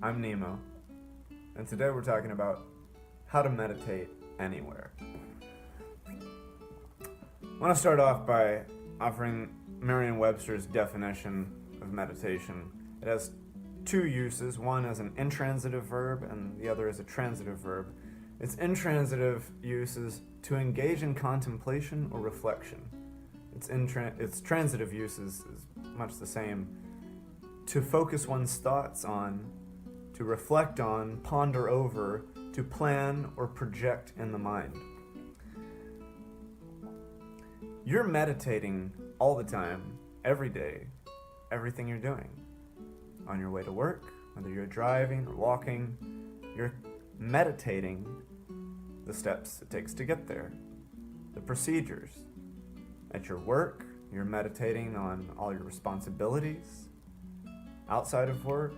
I'm Nemo, and today we're talking about how to meditate anywhere. I want to start off by offering Merriam-Webster's definition of meditation. It has two uses, one as an intransitive verb and the other as a transitive verb. Its intransitive use is to engage in contemplation or reflection. Its transitive use is much the same. To focus one's thoughts on, to reflect on, ponder over, to plan or project in the mind. You're meditating all the time, every day, everything you're doing. On your way to work, whether you're driving or walking, you're meditating the steps it takes to get there, the procedures. At your work, you're meditating on all your responsibilities. Outside of work,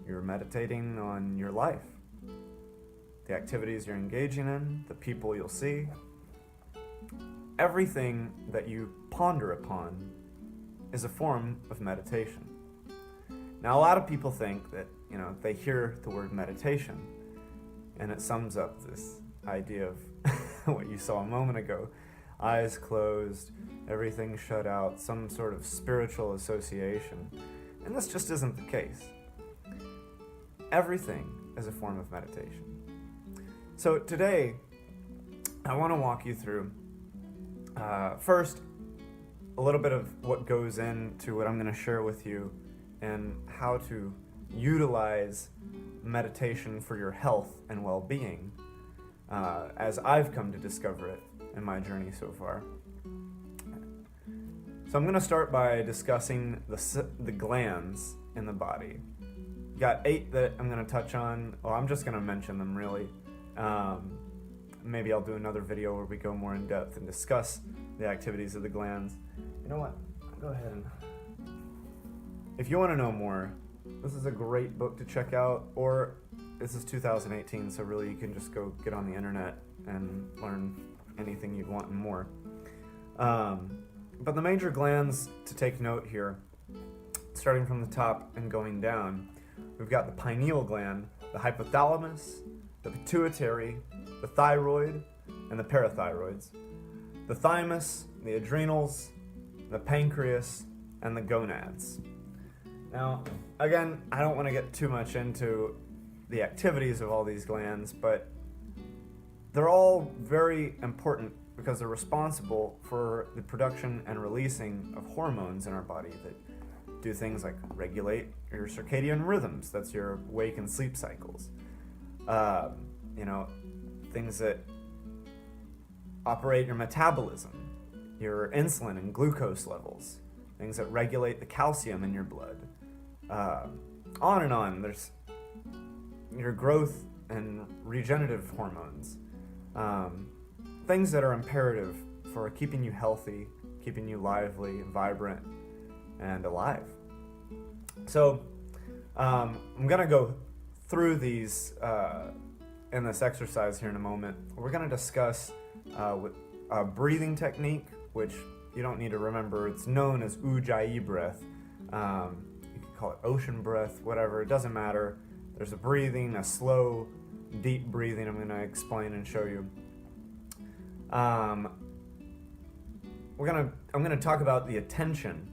you're meditating on your life, the activities you're engaging in, the people you'll see. Everything that you ponder upon is a form of meditation. Now, a lot of people think that, they hear the word meditation, and it sums up this idea of what you saw a moment ago. Eyes closed, everything shut out, some sort of spiritual association. And this just isn't the case. Everything is a form of meditation. So today, I want to walk you through, first, a little bit of what goes into what I'm going to share with you and how to utilize meditation for your health and well-being, as I've come to discover it in my journey so far. So I'm going to start by discussing the glands in the body. Got 8 that I'm going to touch on. Well, I'm just going to mention them really. Maybe I'll do another video where we go more in depth and discuss the activities of the glands. You know what? Go ahead and... If you want to know more, this is a great book to check out, or this is 2018, so really you can just go get on the internet and learn anything you'd want and more. But the major glands to take note here, starting from the top and going down, we've got the pineal gland, the hypothalamus, the pituitary, the thyroid, and the parathyroids. The thymus, the adrenals, the pancreas, and the gonads. Now, again, I don't want to get too much into the activities of all these glands, but they're all very important because they're responsible for the production and releasing of hormones in our body that do things like regulate your circadian rhythms. That's your wake and sleep cycles. Things that operate your metabolism, your insulin and glucose levels, things that regulate the calcium in your blood. On and on. There's your growth and regenerative hormones. Things that are imperative for keeping you healthy, keeping you lively, vibrant, and alive. So, I'm going to go through these in this exercise here in a moment. We're going to discuss a breathing technique, which you don't need to remember. It's known as Ujjayi breath. You can call it ocean breath, whatever. It doesn't matter. There's a breathing, a slow, deep breathing I'm going to explain and show you. I'm going to talk about the attention,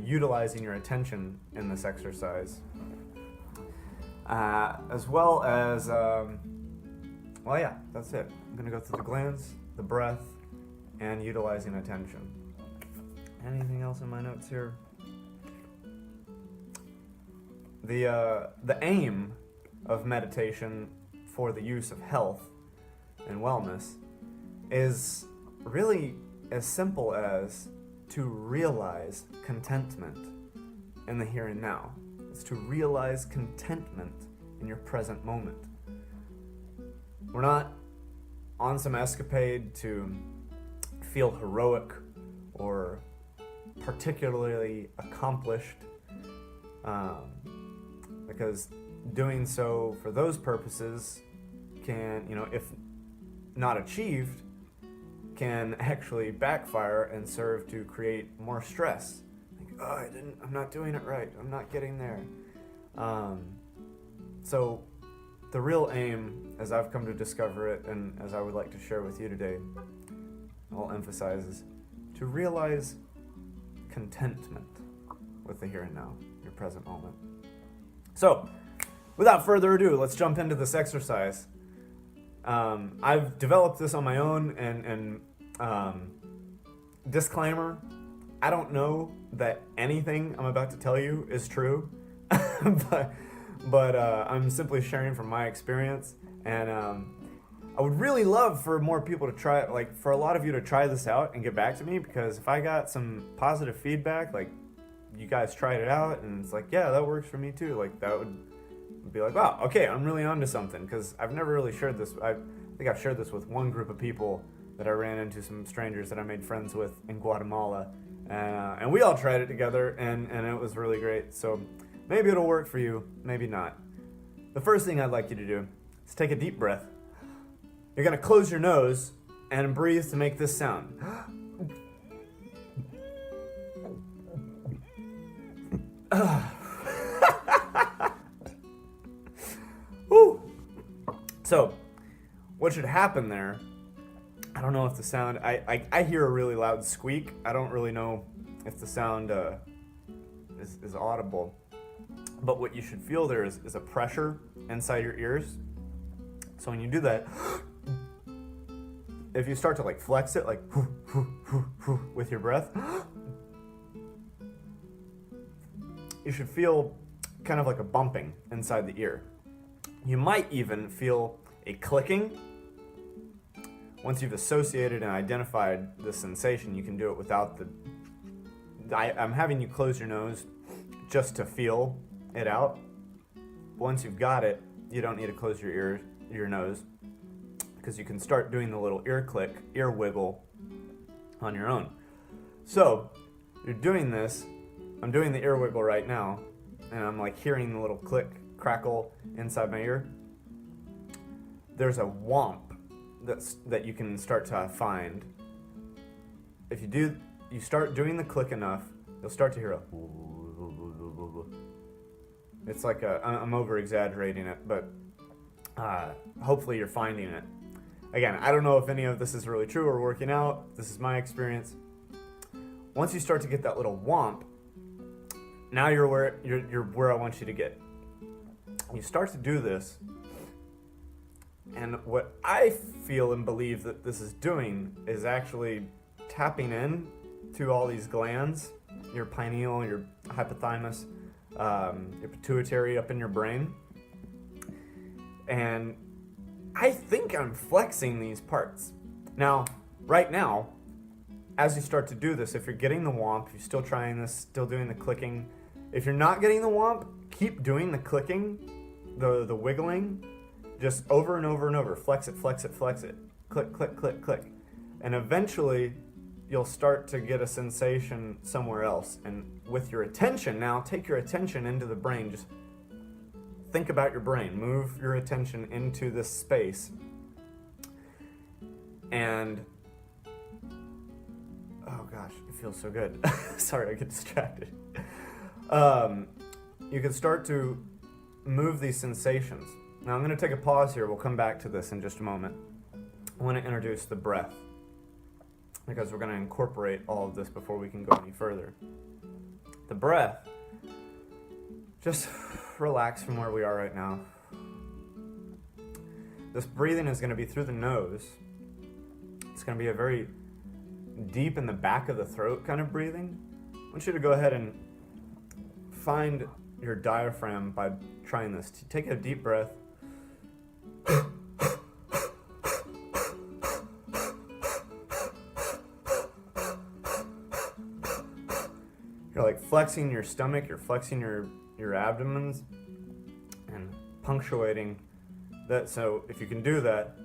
utilizing your attention in this exercise, as well as, that's it. I'm going to go through the glands, the breath, and utilizing attention. Anything else in my notes here? The aim of meditation for the use of health and wellness is really as simple as to realize contentment in the here and now. It's to realize contentment in your present moment. We're not on some escapade to feel heroic or particularly accomplished, because doing so for those purposes can, if not achieved, can actually backfire and serve to create more stress. Like, I'm not doing it right. I'm not getting there. So the real aim, as I've come to discover it, and as I would like to share with you today, I'll emphasize, is to realize contentment with the here and now, your present moment. So, without further ado, let's jump into this exercise. I've developed this on my own, and disclaimer, I don't know that anything I'm about to tell you is true, but I'm simply sharing from my experience, and I would really love for more people to try it, like for a lot of you to try this out and get back to me, because if I got some positive feedback, like you guys tried it out and it's like, yeah, that works for me too, like that would be like, wow, okay, I'm really onto something, because I've never really shared this. I think I've shared this with one group of people that I ran into, some strangers that I made friends with in Guatemala, and we all tried it together, and it was really great. So maybe it'll work for you, maybe not. The first thing I'd like you to do is take a deep breath. You're going to close your nose and breathe to make this sound. Woo. So, what should happen there, I don't know if the sound, I hear a really loud squeak. I don't really know if the sound is audible. But what you should feel there is a pressure inside your ears. So when you do that, if you start to like flex it, like with your breath, you should feel kind of like a bumping inside the ear. You might even feel a clicking. Once you've associated and identified the sensation, you can do it without the... I'm having you close your nose just to feel it out. Once you've got it, you don't need to close your nose, because you can start doing the little ear click, ear wiggle on your own. So, you're doing this, I'm doing the ear wiggle right now, and I'm like hearing the little click, crackle inside my ear. There's a whomp that you can start to find. If you start doing the click enough, you'll start to hear a... It's like I'm over exaggerating it, but hopefully you're finding it. Again, I don't know if any of this is really true or working out. This is my experience. Once you start to get that little whomp, now you're where I want you to get. You start to do this, and what I feel and believe that this is doing is actually tapping in to all these glands, your pineal, your hypothalamus, your pituitary up in your brain. And I think I'm flexing these parts. Now, right now, as you start to do this, if you're getting the whomp, if you're still trying this, still doing the clicking, if you're not getting the whomp, keep doing the clicking, the wiggling, just over and over and over. Flex it, flex it, flex it. Click, click, click, click. And eventually, you'll start to get a sensation somewhere else. And with your attention now, take your attention into the brain. Just think about your brain. Move your attention into this space. And, oh gosh, it feels so good. Sorry, I get distracted. You can start to move these sensations. Now I'm going to take a pause here. We'll come back to this in just a moment. I want to introduce the breath, because we're going to incorporate all of this before we can go any further. The breath, just relax from where we are right now. This breathing is going to be through the nose. It's going to be a very deep in the back of the throat kind of breathing. I want you to go ahead and find your diaphragm by trying this. Take a deep breath. You're like flexing your stomach, you're flexing your abdomens and punctuating that. So if you can do that,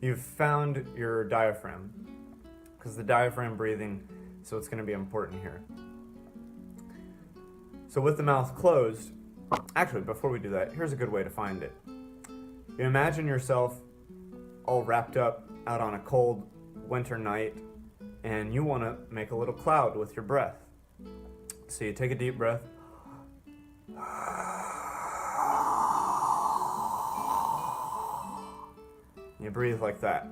you've found your diaphragm, because the diaphragm breathing, so it's going to be important here. So with the mouth closed, actually before we do that, here's a good way to find it. You imagine yourself all wrapped up out on a cold winter night, and you want to make a little cloud with your breath. So you take a deep breath, You breathe like that.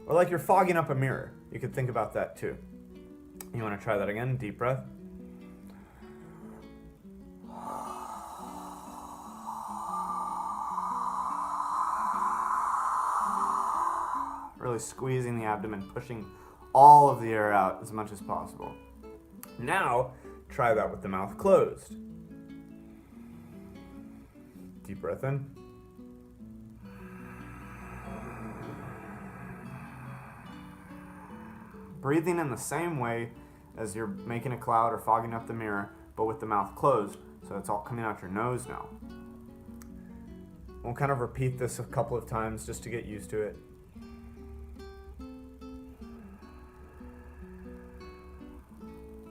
Or like you're fogging up a mirror. You could think about that too. You want to try that again? Deep breath. Really squeezing the abdomen, pushing all of the air out as much as possible. Now, try that with the mouth closed. Deep breath in. Breathing in the same way as you're making a cloud or fogging up the mirror, but with the mouth closed, so it's all coming out your nose now. We'll kind of repeat this a couple of times just to get used to it.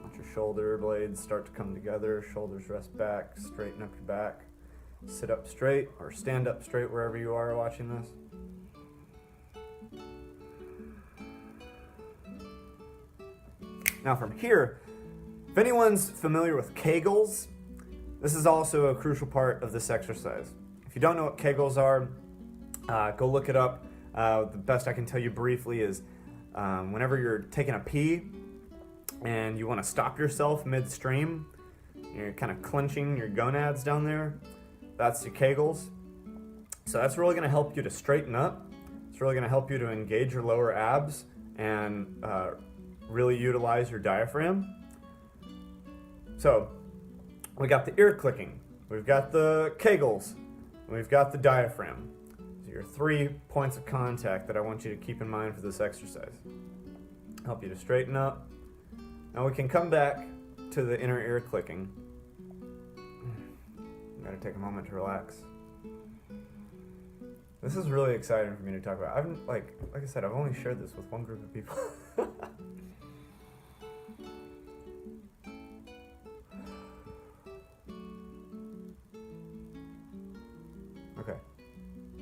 Let your shoulder blades start to come together, shoulders rest back, straighten up your back, sit up straight or stand up straight wherever you are watching this. Now from here, if anyone's familiar with Kegels, this is also a crucial part of this exercise. If you don't know what Kegels are, go look it up. The best I can tell you briefly is whenever you're taking a pee and you want to stop yourself midstream, you're kind of clenching your gonads down there, that's your Kegels. So that's really going to help you to straighten up. It's really going to help you to engage your lower abs and really utilize your diaphragm. So we got the ear clicking, we've got the Kegels, we've got the diaphragm. So your 3 points of contact that I want you to keep in mind for this exercise. Help you to straighten up. Now we can come back to the inner ear clicking. Gotta take a moment to relax. This is really exciting for me to talk about. I've like I said, I've only shared this with one group of people. Okay,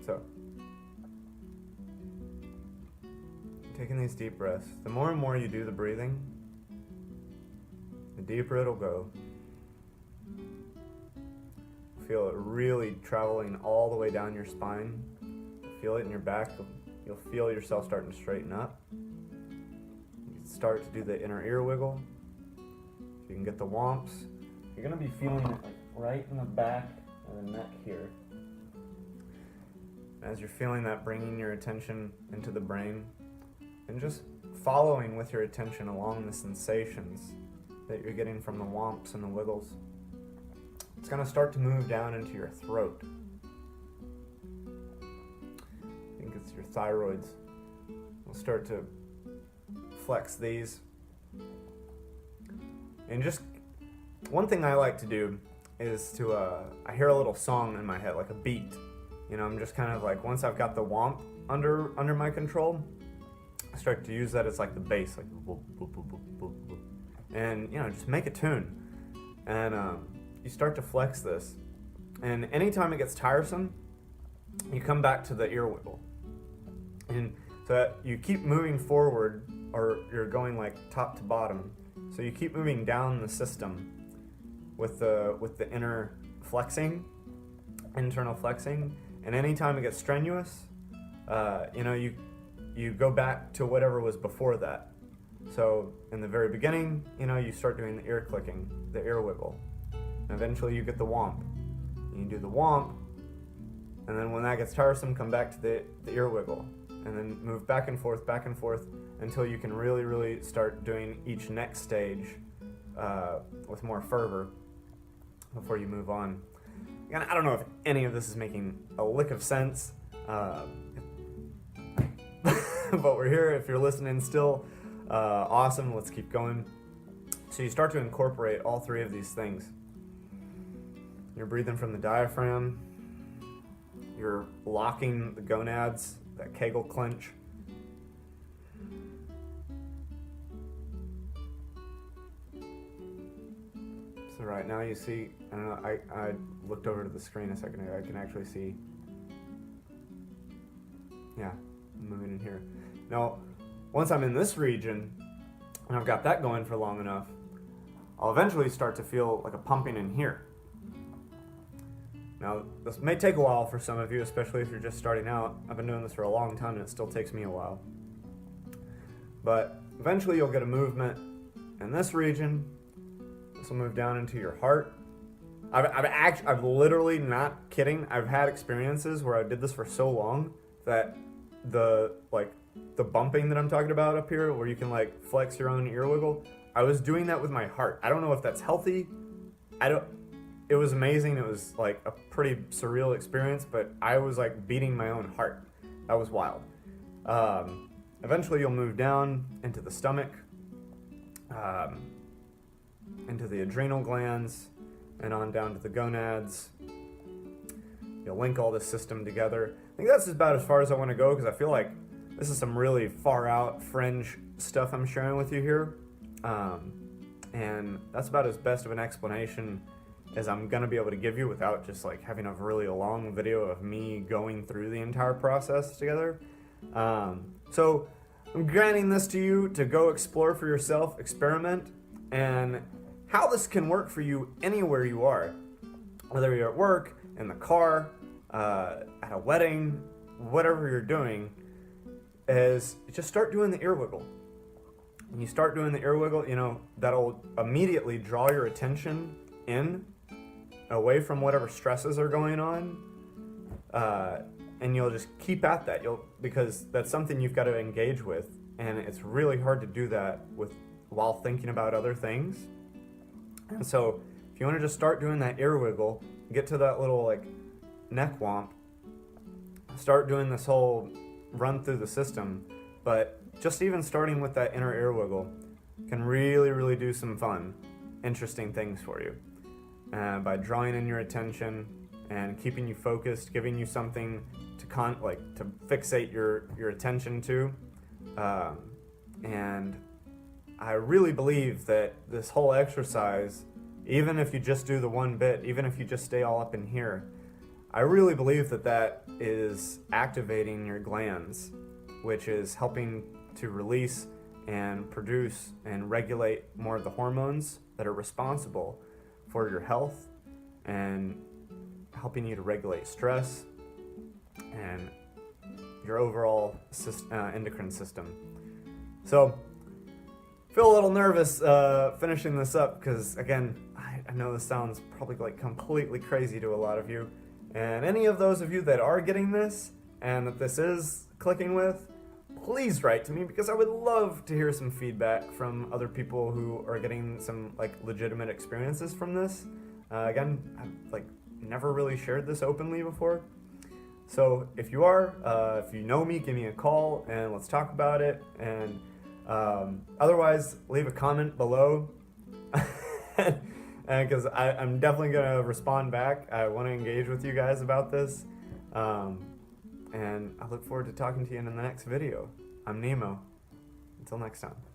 so taking these deep breaths. The more and more you do the breathing, the deeper it'll go. Feel it really traveling all the way down your spine. Feel it in your back. You'll feel yourself starting to straighten up. You start to do the inner ear wiggle. You can get the womps. You're going to be feeling it like right in the back of the neck here. As you're feeling that, bringing your attention into the brain and just following with your attention along the sensations that you're getting from the womps and the wiggles. It's going to start to move down into your throat. I think it's your thyroids. We'll start to flex these. And just one thing I like to do is to, I hear a little song in my head, like a beat. You know, I'm just kind of like, once I've got the womp under my control, I start to use that as like the bass, like boop, boop, boop, boop, boop, boop. And, you know, just make a tune. And you start to flex this. And anytime it gets tiresome, you come back to the ear wiggle. And so that you keep moving forward, or you're going like top to bottom. So you keep moving down the system with the inner flexing, internal flexing. And anytime it gets strenuous, you know, you go back to whatever was before that. So in the very beginning, you know, you start doing the ear clicking, the ear wiggle. And eventually you get the womp. You do the womp, and then when that gets tiresome, come back to the ear wiggle. And then move back and forth until you can really, really start doing each next stage with more fervor before you move on. Again, I don't know if any of this is making a lick of sense, but we're here. If you're listening still, awesome. Let's keep going. So you start to incorporate all 3 of these things. You're breathing from the diaphragm. You're locking the gonads, that Kegel clench. So right now you see, I don't know, I looked over to the screen a second ago. I can actually see, yeah, I'm moving in here. Now, once I'm in this region, and I've got that going for long enough, I'll eventually start to feel like a pumping in here. Now, this may take a while for some of you, especially if you're just starting out. I've been doing this for a long time and it still takes me a while. But eventually you'll get a movement in this region. This will move down into your heart. I've literally, not kidding, I've had experiences where I did this for so long that the bumping that I'm talking about up here, where you can like flex your own ear wiggle, I was doing that with my heart. I don't know if that's healthy. It was amazing. It was like a pretty surreal experience, but I was like beating my own heart. That was wild. Eventually you'll move down into the stomach, into the adrenal glands, and on down to the gonads. You'll link all this system together. I think that's about as far as I want to go, because I feel like this is some really far out fringe stuff I'm sharing with you here. And that's about as best of an explanation as I'm going to be able to give you without just like having a really long video of me going through the entire process together. So I'm granting this to you to go explore for yourself, experiment, and how this can work for you anywhere you are, whether you're at work, in the car, at a wedding, whatever you're doing, is just start doing the ear wiggle. When you start doing the ear wiggle, you know, that'll immediately draw your attention in, away from whatever stresses are going on, and you'll just keep at that. Because that's something you've got to engage with, and it's really hard to do that while thinking about other things. And so if you want to just start doing that ear wiggle, get to that little like neck womp, start doing this whole run through the system. But just even starting with that inner ear wiggle can really, really do some fun, interesting things for you. By drawing in your attention and keeping you focused, giving you something to fixate your attention to. And I really believe that this whole exercise, even if you just do the one bit, even if you just stay all up in here, I really believe that is activating your glands, which is helping to release and produce and regulate more of the hormones that are responsible for your health and helping you to regulate stress and your overall endocrine system. So feel a little nervous finishing this up because, again, I know this sounds probably like completely crazy to a lot of you. And any of those of you that are getting this and that this is clicking with, please write to me, because I would love to hear some feedback from other people who are getting some like legitimate experiences from this. Again, I've never really shared this openly before. So if you are, if you know me, give me a call and let's talk about it. And otherwise, leave a comment below, because I'm definitely going to respond back. I want to engage with you guys about this. And I look forward to talking to you in the next video. I'm Nemo. Until next time.